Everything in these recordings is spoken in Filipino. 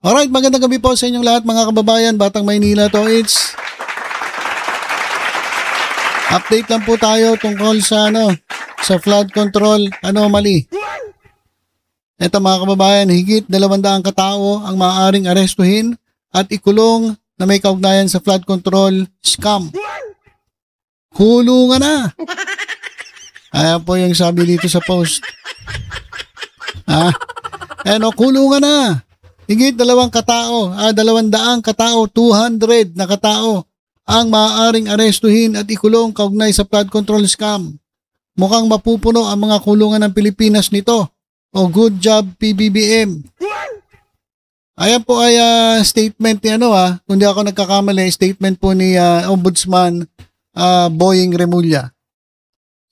Alright, magandang gabi po sa inyong lahat mga kababayan, Batang Maynila to. It's update lang po tayo tungkol sa sa flood control anomaly. Ito mga kababayan, higit 200 katao ang maaaring arestuhin at ikulong na may kaugnayan sa flood control scam. Kulungan na! Ayan po yung sabi dito sa post. Kulungan na! Higit 200 katao, 200 na katao ang maaaring arestuhin at ikulong kaugnay sa flood control scam. Mukhang mapupuno ang mga kulungan ng Pilipinas nito. O good job PBBM. Ayan po ay statement ni kung di ako nagkakamali, statement po ni Ombudsman Boying Remulla.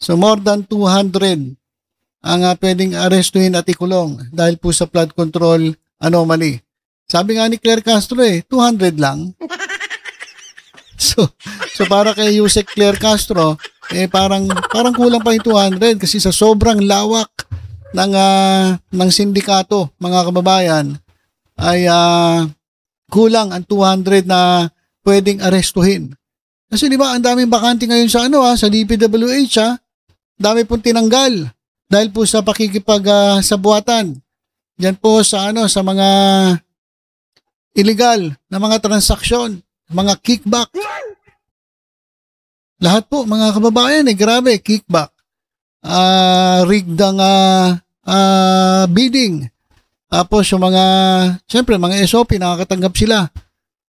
So more than 200 ang pwedeng arestuhin at ikulong dahil po sa flood control anomaly. Sabi nga ni Claire Castro 200 lang. So para kay Yusek Claire Castro, parang kulang pa yung 200 kasi sa sobrang lawak ng sindikato, mga kababayan, ay kulang ang 200 na pwedeng arestuhin. Kasi di ba ang daming bakante ngayon sa sa DPWH dami pong tinanggal dahil po sa pakikipag-sabuatan. Diyan po sa sa mga illegal na mga transaksyon, mga kickback. Lahat po mga kababayan grabe, kickback. Rigged ang bidding. Tapos yung syempre mga SOP nakakatanggap sila.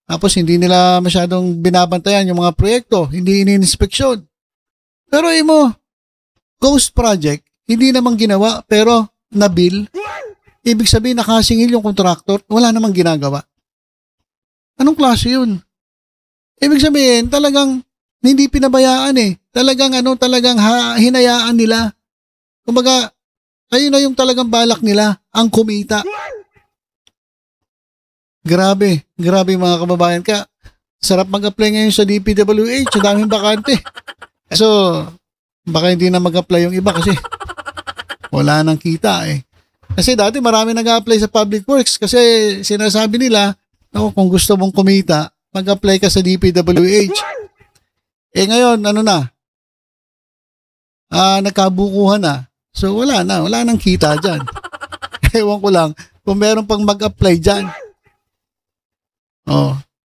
Tapos hindi nila masyadong binabantayan yung mga proyekto, hindi ini-inspeksyon. Pero ghost project, hindi naman ginawa pero na-bill. Ibig sabihin nakasingil yung contractor, wala namang ginagawa. Anong klase yun? Ibig sabihin talagang hindi pinabayaan Talagang hinayaan nila. Kumbaga, ayun na yung talagang balak nila, ang kumita. Grabe mga kababayan. Kaya sarap mag-apply ngayon sa DPWH, sa daming bakante. So, baka hindi na mag-apply yung iba kasi wala nang kita Kasi dati marami nag-a-apply sa Public Works kasi sinasabi nila, kung gusto mong kumita, mag-apply ka sa DPWH. Ngayon, nagkabukuhan na. So, wala nang kita dyan. Ewan ko lang kung meron pang mag-apply dyan.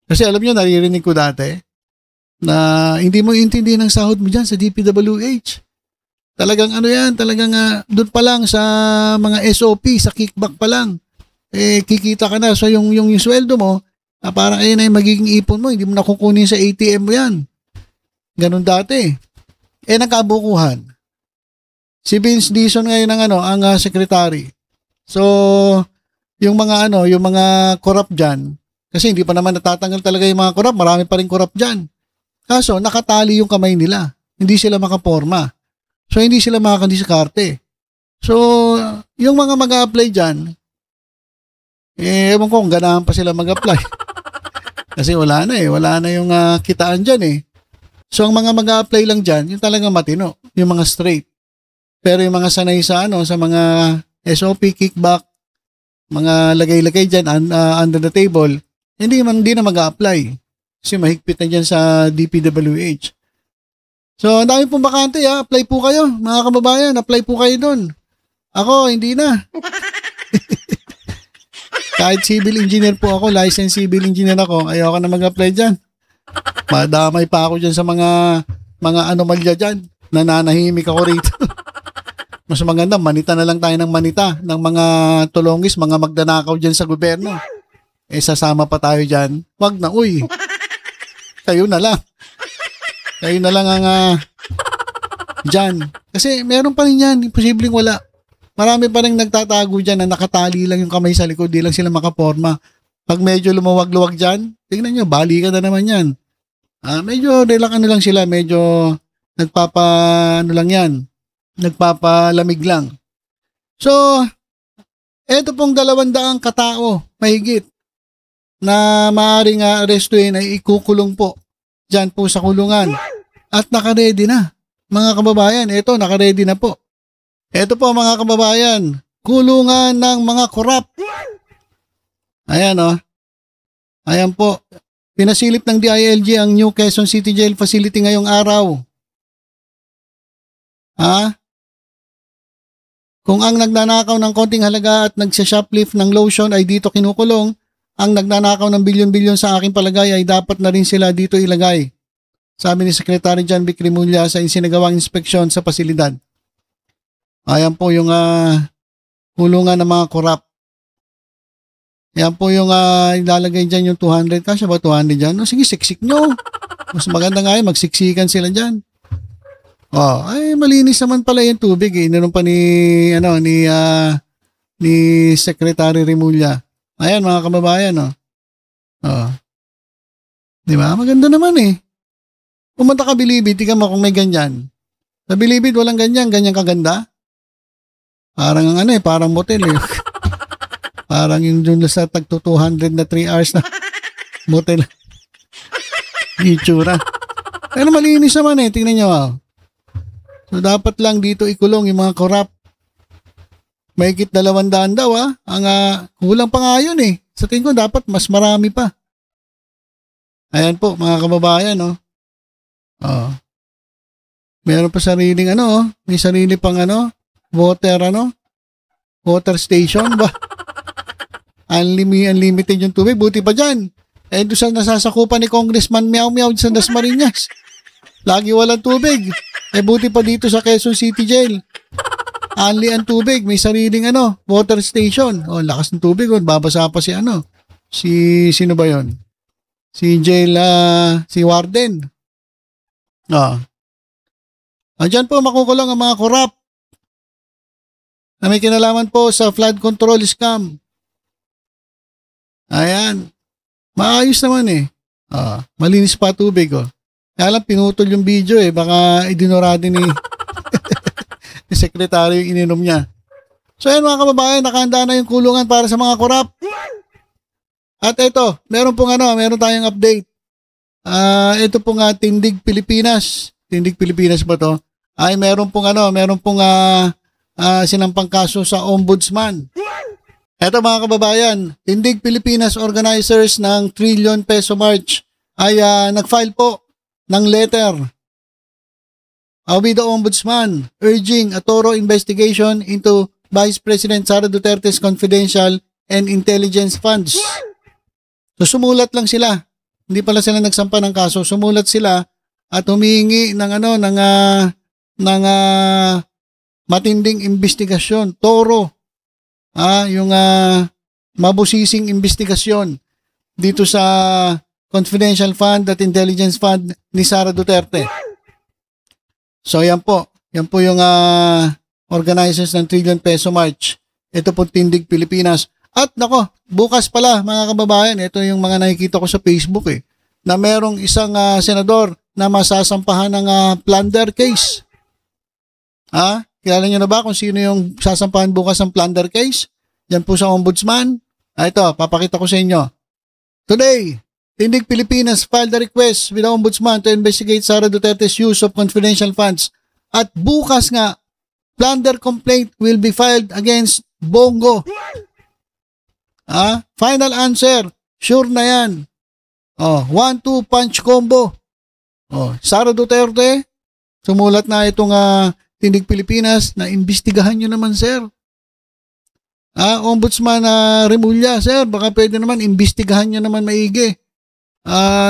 Kasi alam nyo, naririnig ko dati na hindi mo intindihin ang sahod mo dyan sa DPWH. Talagang talagang doon pa lang sa mga SOP, sa kickback pa lang, kikita ka na. So yung sweldo mo, parang ayun ay magiging ipon mo, hindi mo nakukunin sa ATM mo yan. Ganun dati. Nagkabukuhan. Si Vince Dizon ngayon ang secretary. So, yung mga corrupt dyan, kasi hindi pa naman natatanggal talaga yung mga corrupt, marami pa rin corrupt dyan. Kaso, nakatali yung kamay nila. Hindi sila makaporma. So, hindi sila makakadiskarte. So, yung mga mag-a-apply dyan, ewan ko kung ganahan pa sila mag-apply. Kasi wala na yung kitaan dyan So, ang mga mag-a-apply lang dyan, yung talagang matino, yung mga straight. Pero yung mga sanay sa sa mga SOP, kickback, mga lagay-lagay dyan under the table, hindi na mag-a-apply. Kasi mahigpit na dyan sa DPWH. So, ang dami pong bakante apply po kayo, mga kababayan, apply po kayo doon. Ako, hindi na. Kahit civil engineer po ako, licensed civil engineer ako, ayoko na mag-apply dyan. Madamay pa ako dyan sa mga anomalya dyan. Nananahimik ako rito. Mas maganda, manita na lang tayo ng manita ng mga tulongis, mga magdanakaw dyan sa gobyerno. Sasama pa tayo dyan. Wag na, Kayo na lang. Kayo na lang ang dyan. Kasi meron pa rin yan. Imposibleng wala. Marami pa rin nagtatago dyan na nakatali lang yung kamay sa likod. Di lang sila makaporma. Pag medyo lumuwag-luwag dyan, tingnan nyo, balikan na naman yan. Medyo lang sila. Medyo nagpapalamig lang. So, eto pong 200 katao, mahigit, na maaaring arestuhin ay ikukulong po dyan po sa kulungan. At nakaredy na. Mga kababayan, nakaredy na po. Eto po mga kababayan, kulungan ng mga korap. Ayan Ayan po. Pinasilip ng DILG ang New Quezon City Jail Facility ngayong araw. Ha? Kung ang nagnanakaw ng konting halaga at nagsha-shoplift ng lotion ay dito kinukulong, ang nagnanakaw ng bilyon-bilyon sa aking palagay ay dapat na rin sila dito ilagay. Sabi ni Secretary John Vic Remulla sa isinagawang inspeksyon sa pasilidad. Ayan po yung kulungan ng mga korap. Ayan po yung ilalagay dyan yung 200. Kasya ba 200 dyan? O sige, siksik nyo. Mas maganda nga yun, magsiksikan sila dyan. Ay malinis naman pala yung tubig. Ininom pa ni Secretary Remulla. Ayan mga kababayan. Di ba? Maganda naman eh. Pumunta ka Bilibid, tingnan mo kung may ganyan. Sa Bilibid walang ganyan kaganda. Parang parang motel eh. Parang yung dun sa tagto 200 na 3 hours na motel. Itsura. Pero malinis naman eh. Tingnan nyo. So dapat lang dito ikulong yung mga korap. Mahigit 200 daw Ang kulang pa nga yun eh. Sa tingin ko dapat mas marami pa. Ayan po mga kababayan Meron pa sariling may sarili pang water station ba? Unlimited yung tubig. Buti pa dyan. Doon sa nasasakupan ni Congressman Meow Meow sa Dasmariñas. Lagi walang tubig. Buti pa dito sa Quezon City Jail. Only ang tubig. May sariling water station. Lakas ng tubig. Babasa pa sino ba yon? Si Warden. Diyan po makukulong ang mga korap na may kinalaman po sa flood control scam. Ayan. Maayos naman eh. Malinis pa tubig Kaya lang pinutol yung video baka idinurado ni ni sekretary yung ininom niya. So ayan mga kababayan, nakahanda na yung kulungan para sa mga korap. At ito, meron tayong update. Ito pong Tindig Pilipinas. Tindig Pilipinas ba to? Ay meron pong sinampang kaso sa ombudsman. Eto mga kababayan, Tindig Pilipinas organizers ng Trillion Peso March ay nag-file po ng letter with the Ombudsman urging a thorough investigation into Vice President Sara Duterte's confidential and intelligence funds. So sumulat lang sila. Hindi pala sila nagsampa ng kaso. Sumulat sila at humihingi ng matinding investigasyon, thorough. Yung mabusising investigasyon dito sa confidential fund at intelligence fund ni Sara Duterte. So yan po yung organizers ng Trillion Peso March. Ito po Tindig Pilipinas. At nako, bukas pala mga kababayan, ito yung mga nakikita ko sa Facebook na merong isang senador na masasampahan ng plunder case. Kilala niyo na ba kung sino yung sasampahan bukas ng plunder case? Yan po sa ombudsman. Ito, papakita ko sa inyo. Today, Tindig Pilipinas filed a request with the ombudsman to investigate Sara Duterte's use of confidential funds. At bukas nga, plunder complaint will be filed against Bongo. Final answer. Sure na yan. 1-2 punch combo. Sara Duterte, sumulat na itong Tindig Pilipinas na imbestigahan nyo naman, sir. Ombudsman Remulla, sir, baka pwede naman imbestigahan nyo naman maigi.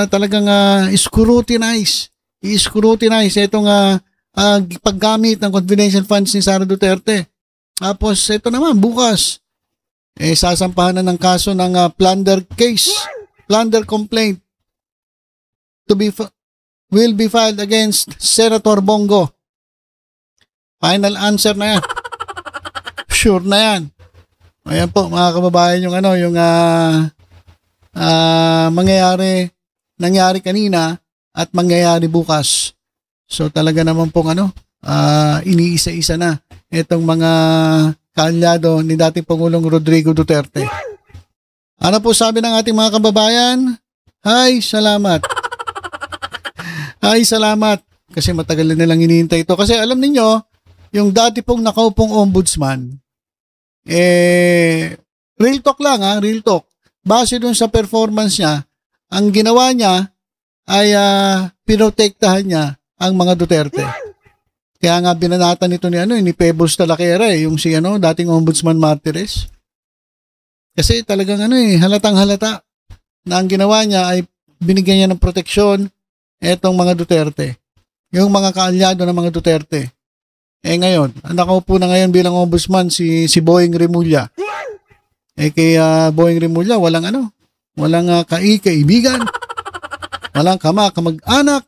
Talagang i-scrutinize itong paggamit ng confidential funds ni Sara Duterte. Tapos ito naman bukas sasampahan na ng kaso ng plunder case, plunder complaint will be filed against Senator Bongo. Final answer na yan. Sure na yan. Ayan po mga kababayan yung nangyari kanina at mangyayari bukas. So talaga naman pong iniisa-isa na itong mga kaalyado ni dating Pangulong Rodrigo Duterte. Ano po sabi ng ating mga kababayan? Ay, salamat. Ay, salamat. Kasi matagal na nilang hinihintay ito. Kasi alam niyo, yung dati pong nakaupong ombudsman, real talk lang real talk. Base dun sa performance niya, ang ginawa niya ay pinotektahan niya ang mga Duterte. Kaya nga binanatan nito ni Pebbles Talaquera yung si dating Ombudsman Martires. Kasi talagang halatang halata na ang ginawa niya ay binigyan niya ng proteksyon etong mga Duterte. Yung mga kaalyado ng mga Duterte. Ngayon, nakaupo na ngayon bilang ombudsman si Boying Remulla. Kay Boying Remulla, walang kaibigan, walang kamag-anak.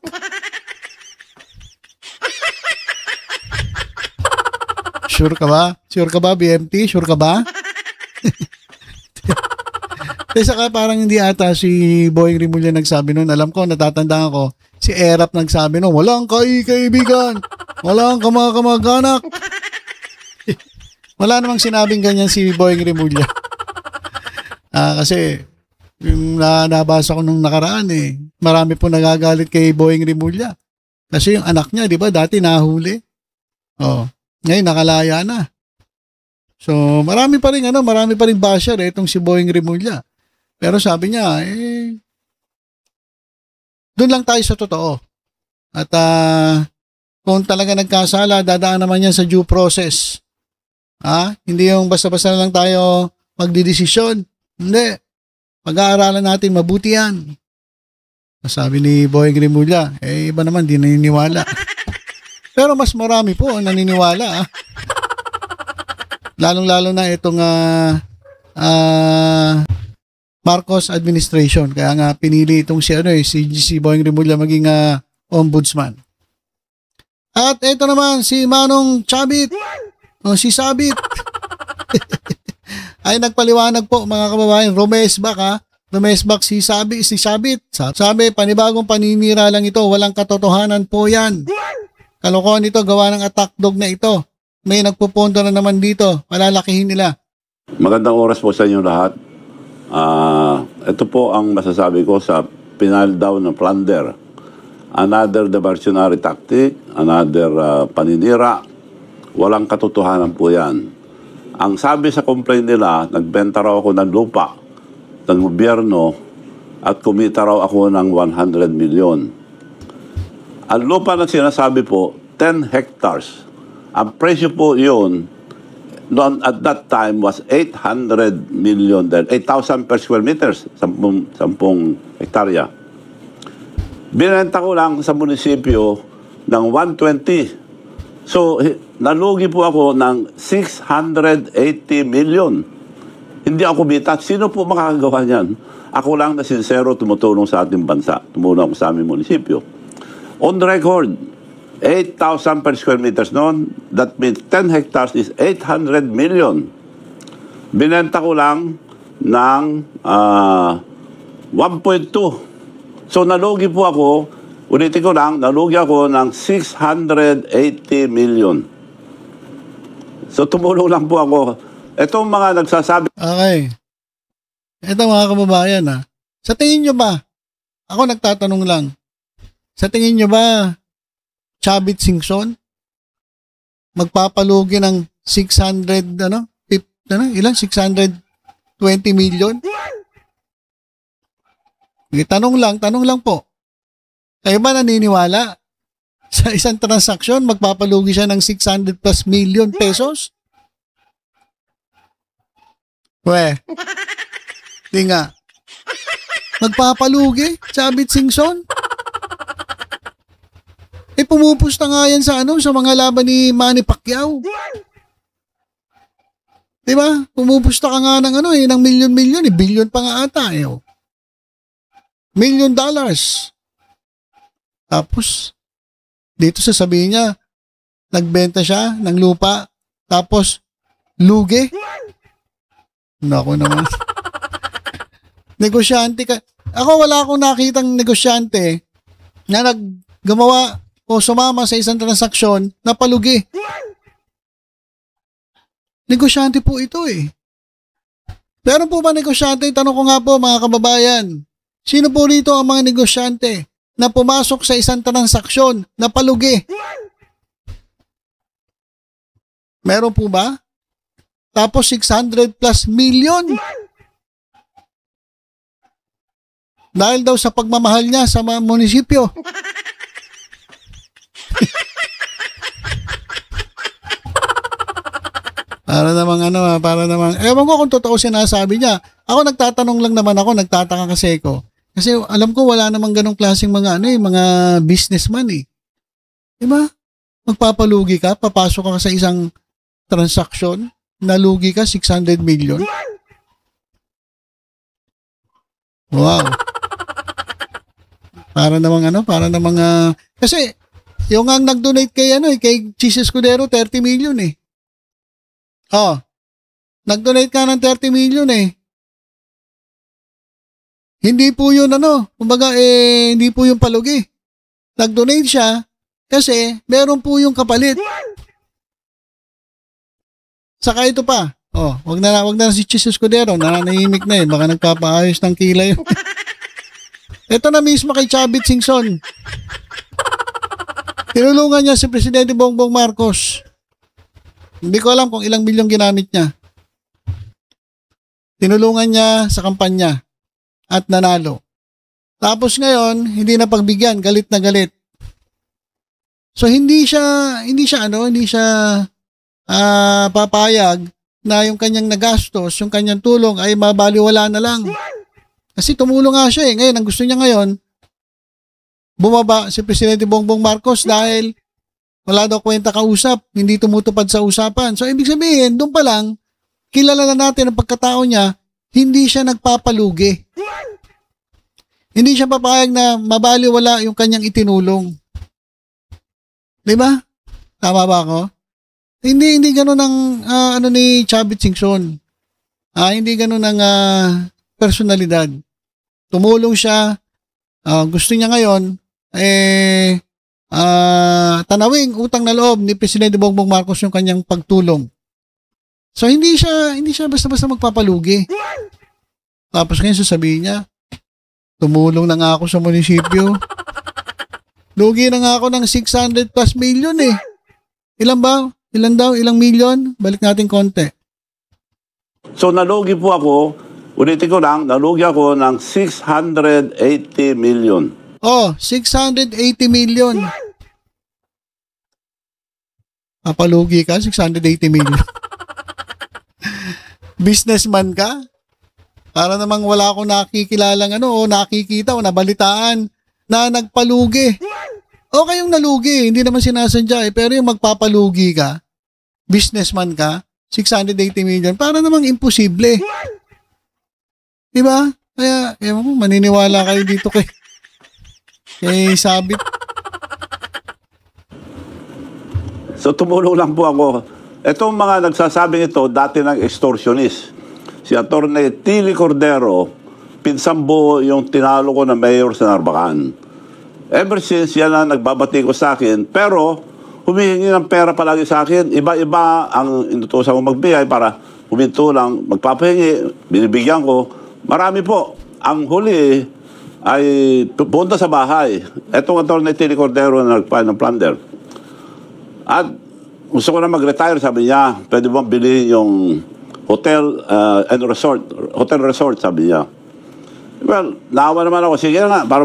Sure ka ba? Sure ka ba, BMT? Sure ka ba? Saka parang hindi ata si Boying Remulla nagsabi nun. Alam ko, natatandaan ko, si Erap nagsabi nun, walang kaibigan, walang kamag-anak. Wala namang sinabing ganyan si Boying Remulla. Kasi, yung nabasa ko nung nakaraan marami po nagagalit kay Boying Remulla. Kasi yung anak niya, di ba, dati nahuli. Ngayon, nakalaya na. So, marami pa rin basher itong si Boying Remulla. Pero sabi niya, doon lang tayo sa totoo. At kung talaga nagkasala, dadaan naman yan sa due process. Hindi yung basta-basta na lang tayo magdidesisyon. Hindi. Pag-aaralan natin, mabuti yan. Sabi ni Boying Remulla, iba naman, di naniniwala. Pero mas marami po ang naniniwala. Lalong-lalo na itong Marcos administration. Kaya nga pinili itong si Boying Remulla maging ombudsman. At ito naman si Manong Chabit. Si Sabit. Ay nagpaliwanag po mga kababayan. Rumesbak si Sabit. Sabi, panibagong paninira lang ito. Walang katotohanan po yan. Kalokohan ito, gawa ng attack dog na ito. May nagpupunto na naman dito. Palalakihin nila. Magandang oras po sa inyo lahat. Ito po ang masasabi ko sa pinal down ng plunder. Another diversionary tactic, another paninira. Walang katotohanan po yan. Ang sabi sa complaint nila, nagbenta raw ako ng lupa ng gobyerno at kumita raw ako ng 100 million. Ang lupa na sinasabi po, 10 hectares. Ang presyo po yun, at that time was 800 million, 8,000 per square meters, 10 hektarya. Binenta ko lang sa munisipyo ng 120. So, nalugi po ako ng 680 million. Hindi ako bita. Sino po makakagawa niyan? Ako lang na sincero tumutulong sa ating bansa. Tumulong ako sa aming munisipyo. On record, 8,000 per square meters noon. That means 10 hectares is 800 million. Binenta ko lang ng 1.2. So nalugi po ako, ulitin ko lang, nalugi ako ng 680 million. So tumulong lang po ako. Itong mga nagsasabi. Okay. Ito mga kababayan Sa tingin nyo ba, ako nagtatanong lang, sa tingin nyo ba, Chavit Singson magpapalugi ng 600 ilan 620 million? Tanong lang po. Kayo ba naniniwala sa isang transaksyon magpapalugi siya ng 600 plus million pesos? Di nga. Magpapalugi Chavit Singson? Pumupusta nga yan sa sa mga laban ni Manny Pacquiao. Di ba? Pumupusta ka nga ng ng milyon-milyon, billion pa nga ata $1 million. Tapos dito sasabihin niya, nagbenta siya ng lupa, tapos lugi. Naku naman. Negosyante ka. Ako wala akong nakitang negosyante na naggumawa o sumama sa isang transaksyon na palugi. Negosyante po ito Pero po ba negosyante? Tanong ko nga po mga kababayan. Sino po rito ang mga negosyante na pumasok sa isang transaksyon na palugi? Meron po ba? Tapos 600 plus million. Dahil daw sa pagmamahal niya sa mga munisipyo. Para namang, ewan ko kung totoo sinasabi niya. Ako nagtatanong lang naman ako, nagtataka kasi ko. Kasi alam ko wala namang ganong klaseng mga mga businessman eh. Diba? Magpapalugi ka, papasok ka sa isang transaksyon, nalugi ka 600 million. Wow. Para namang kasi yung ang nag-donate kay kay Jesus Escudero 30 million eh. Oh. Nag-donate ka ng 30 million eh. Hindi po yun kumbaga hindi po yung palugi. Nag-donate siya kasi meron po yung kapalit. Saka ito pa. Oh, wag na si Jesus Escudero, nananahimik na eh, baka nagpapaayos ng kilay. Ito na mismo kay Chavit Singson. Tinulungan niya si Presidente Bongbong Marcos. Hindi ko alam kung ilang milyong ginamit niya. Tinulungan niya sa kampanya at nanalo. Tapos ngayon, hindi na pagbigyan, galit na galit. So hindi siya papayag na yung kanyang nagastos, yung kanyang tulong ay mabaliwala na lang. Kasi tumulong nga siya eh. Ngayon, ang gusto niya ngayon, bumaba si Presidente Bongbong Marcos dahil wala daw kwenta kausap, hindi tumutupad sa usapan. So, ibig sabihin, doon pa lang, kilala na natin ang pagkatao niya, hindi siya nagpapalugi. Hindi siya papayag na mabaliwala yung kanyang itinulong. Diba? Tama ba ako? Hindi ganoon ang ni Chavit Singson. Hindi ganoon ang personalidad. Tumulong siya. Gusto niya ngayon tanawing utang na loob ni Presidente Bongbong Marcos yung kanyang pagtulong. So hindi siya basta-basta magpapalugi. Tapos ngayon sasabihin niya, tumulong na nga ako sa munisipyo. Lugi na nga ako ng 600 plus million eh. Ilan ba? Ilang milyon? Balik natin konti. So nalugi po ako, ulitin ko lang, nalugi ako ng 680 million. Oh, 680 million. Papalugi ka, 680 million. Businessman ka? Para namang wala akong nakikilalang nakikita o nabalitaan na nagpalugi. O kayong nalugi, hindi naman sinasadya eh, pero yung magpapalugi ka, businessman ka, 680 million, para namang imposible. Diba? Kaya, maniniwala kayo dito kay Sabit. So tumulong lang po ako. Itong mga nagsasabing ito, dati ng extortionist. Si Atty. Tilly Cordero, pinsambo yung tinalo ko na mayor sa Narbacan. Ever since, yan na nagbabati ko sa akin. Pero, humihingi ng pera palagi sa akin. Iba-iba ang inutusan ko magbigay para huminto lang, magpapahingi, binibigyan ko. Marami po. Ang huli ay punta sa bahay. Etong Atty. Tilly Cordero na nagpahin ng plunder. At gusto ko na mag-retire, sabi niya, pwede bang bilhin yung hotel and resort, sabi niya. Well, naawa naman ako, sige na, para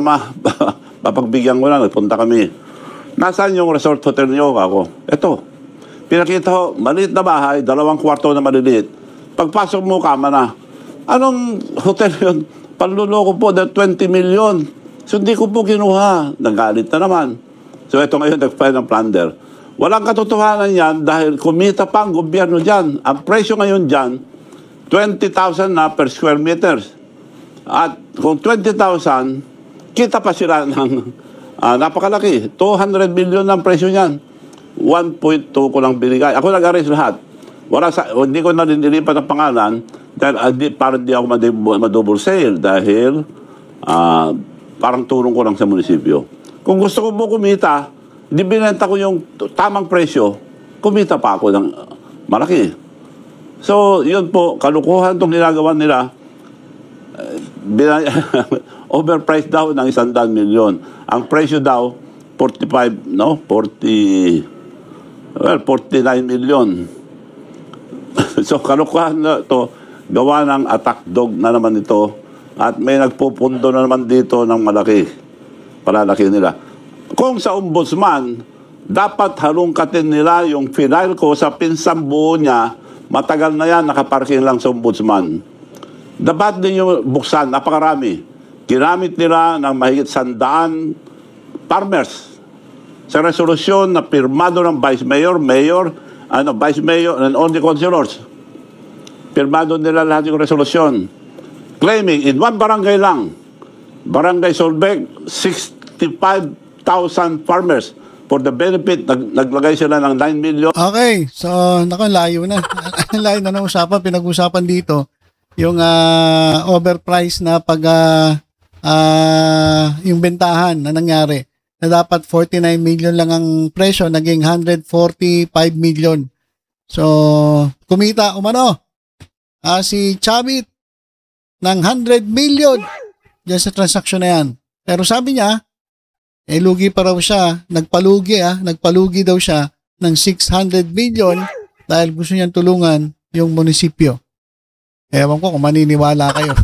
mapagbigyan ko na, nagpunta kami. Nasaan yung resort hotel niyo? Ako, eto. Pinakita ko, maliit na bahay, 2 kwarto na maliliit. Pagpasok mo, kama na. Anong hotel yun? Panluloko po, 20 million. So, hindi ko po kinuha. Nagalit na naman. So, eto ngayon, nag-file ng plunder. Walang katotohanan yan dahil kumita pa ang gobyerno dyan. Ang presyo ngayon dyan, 20,000 na per square meters. At kung 20,000, kita pa sila ng napakalaki. 200 million ang presyo niyan. 1.2 ko lang binigay. Ako nag-arrange lahat. Hindi ko na nilipat ang pangalan dahil parang di ako madouble sale dahil parang tulong ko lang sa munisipyo. Kung gusto ko mo kumita, hindi binenta ko yung tamang presyo, kumita pa ako ng malaki. So, yun po, kalukuhan itong ginagawa nila. Overpriced daw ng 100 million. Ang presyo daw, 49 million. So, kalukuhan na ito, gawa ng attack dog na naman ito At may nagpupundo na naman dito ng palalaki nila. Kung sa ombudsman, dapat halungkatin nila yung file ko sa pinsang buo niya, matagal na yan, nakaparking lang sa ombudsman. Dapat ninyo buksan, napakarami. Ginamit nila ng mahigit 100 farmers sa resolusyon na pirmado ng Vice Mayor, Vice Mayor, and all the councilors. Pirmado nila lahat yung resolusyon. Claiming in one barangay lang, Barangay Solbec, 65,000 farmers for the benefit, naglagay sila ng 9 million. Okay, so layo na. Layo na ng usapan, pinag-usapan dito yung overpriced na yung bentahan na nangyari na dapat 49 million lang ang presyo, naging 145 million. So, kumita si Chavit ng 100 million dyan sa transaksyon na yan. Pero sabi niya, lugi pa raw siya, nagpalugi daw siya ng 600 million dahil gusto niyang tulungan yung munisipyo. Ewan ko kung maniniwala kayo.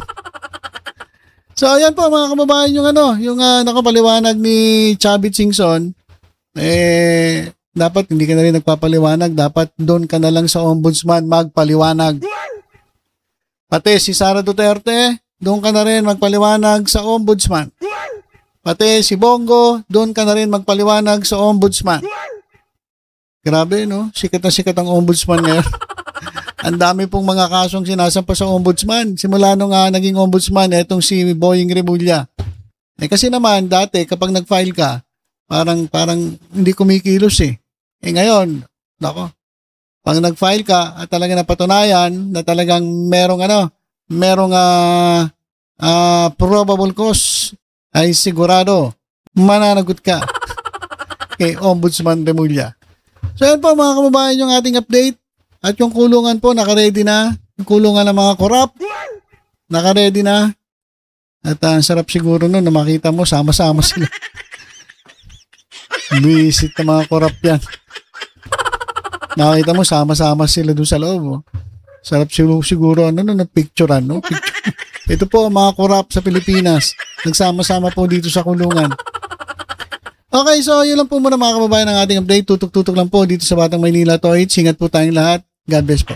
So, ayan po mga kababayan yung nakapaliwanag ni Chavit Singson. Dapat hindi ka na rin nagpapaliwanag. Dapat doon ka na lang sa ombudsman magpaliwanag. Pati si Sara Duterte, doon ka na rin magpaliwanag sa ombudsman. Pati si Bongo, doon ka na rin magpaliwanag sa ombudsman. Grabe, no? Sikat na sikat ang ombudsman ngayon. Ang dami pong mga kasong sinasampa sa ombudsman. Simula nung naging ombudsman, etong si Boying Remulla. Kasi naman, dati, kapag nag-file ka, parang hindi kumikilos eh. Ngayon, pag nag-file ka at talaga napatunayan na talagang merong probable cause, ay sigurado mananagot ka kay Ombudsman Remulla. So yan po mga kababayan yung ating update. At yung kulungan po naka-ready na. Yung kulungan ng mga korap naka-ready na. At ang sarap siguro nun na makita mo sama-sama sila. Visit na mga korap yan. Nakita mo sama-sama sila doon sa loob. Oh. Sarap siguro na picturean. No? Ito po ang mga korap sa Pilipinas. Nagsama-sama po dito sa kulungan. Okay, so yun lang po muna mga kababayan ng ating update. Tutok-tutok lang po dito sa Batang Maynila Toys. Ingat po tayong lahat. God bless po.